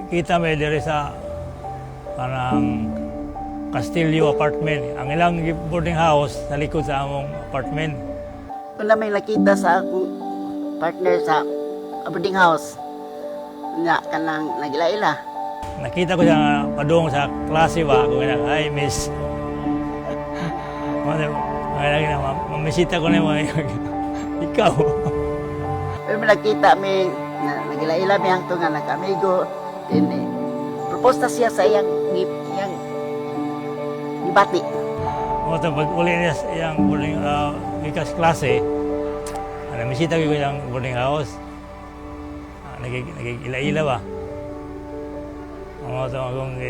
Nagkita may diri sa parang Castillo apartment. Ang ilang boarding house sa likod sa among apartment. Wala may nakita sa akong partner sa boarding house nga kanang nagila-ila. Nakita ko siya nga padung sa klase ba ako nga ay miss. Mamisita ko na mo ikaw. Pero may nakita may nagila-ila may hangto nga nag-amigo. Propose na siya sa iyang ibati. Ito, pag uli niya sa iyang boarding ikas klase, misita ko yung boarding house. Nagila-ila ba? Ito, akong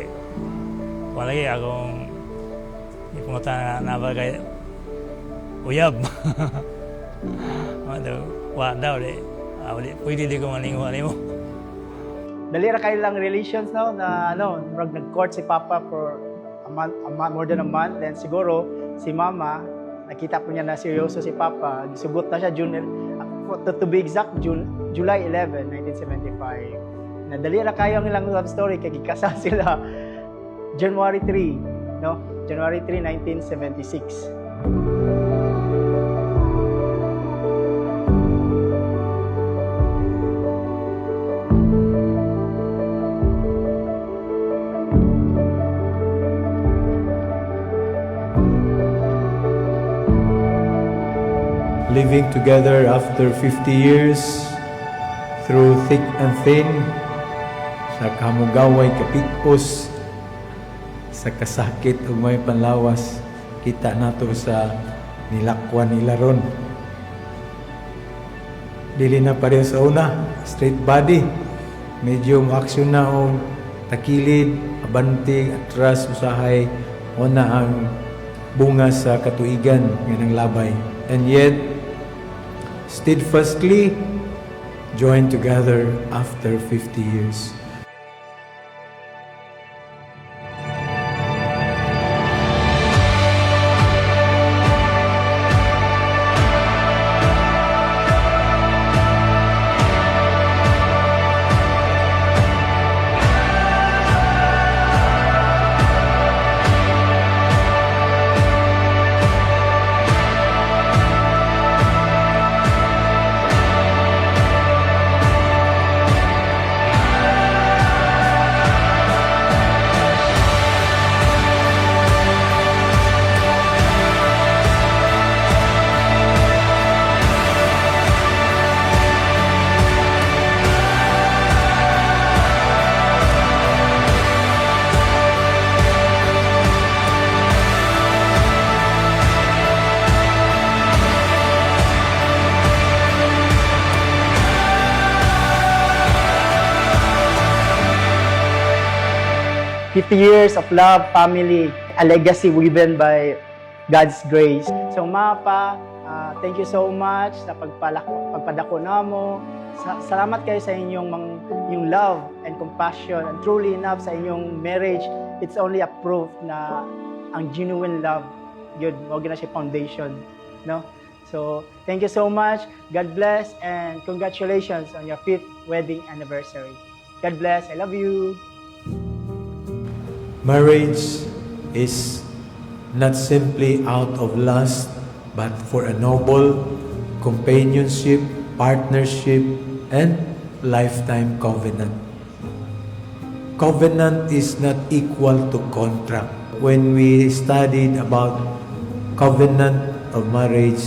palagi akong ipungutan na ba kay uyab. Ito, daw, pwede di ko maninguha mo. Dali ra kayo lang relations no na nag-court si Papa for more than a month. Then siguro si Mama nakita po niya na seryoso si Papa. Sugot na siya to be exact July 11, 1975. Nadali ra kayo ang ilang love story kay gikasal sila January 3, no? January 3, 1976. Living together after 50 years, through thick and thin, sa kamugaway kapit-os, sa kasakit ug may panlawas, kita nato sa nilakwan nila ron. Dili na pa rin sa una, straight body, medyo aksyon na o takilid, abanti, atras, usahay, una ang bunga sa katuigan ng labay. And yet, steadfastly joined together after 50 years. Years of love, family, a legacy woven by God's grace. So Mapa, thank you so much sa pagpadako namo. Salamat kayo sa inyong love and compassion, and truly enough sa inyong marriage. It's only a proof na ang genuine love yun mo gina siya foundation, no? So thank you so much. God bless and congratulations on your 5th wedding anniversary. God bless. I love you. Marriage is not simply out of lust, but for a noble companionship, partnership, and lifetime covenant. Covenant is not equal to contract. When we studied about covenant of marriage,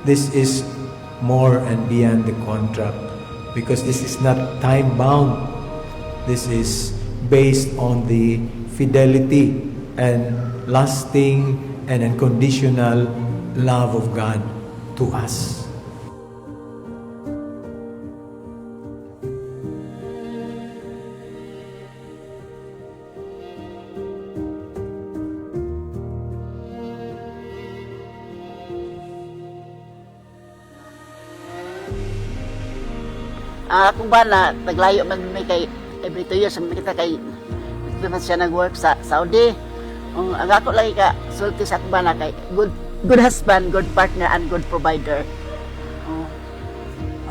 this is more and beyond the contract, because this is not time-bound. This is based on the fidelity and lasting and unconditional love of God to us. Kung ba na naglayo man may kay every 2 years ang kita kay naman siya nag-work sa Saudi. Ang ako lagi ka sulti sa akong bana kay good husband, good partner, and good provider.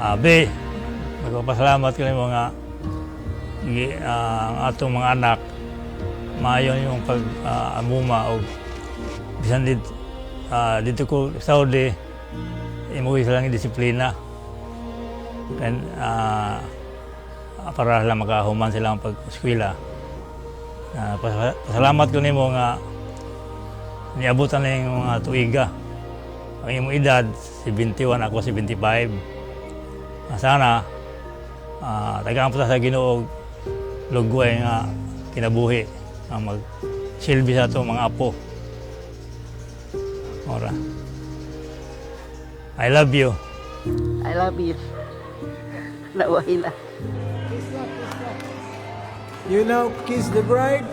Abi, magpapasalamat ko mga ang atong mga anak maayon yung pag-amuma o bisan dito ko Saudi imuwi sila ng disiplina kan para lang makahuman sila ang pag-eskwela. Pasalamat ko nimo nga niabutan na yung mga tuiga. Ang imong edad 71, ako 75. Sana tagaan po sa Ginoo lugway nga kinabuhi ang magsilbi sa itong mga apo. Ora. I love you. I love you. Nawahi na. You now kiss the bride?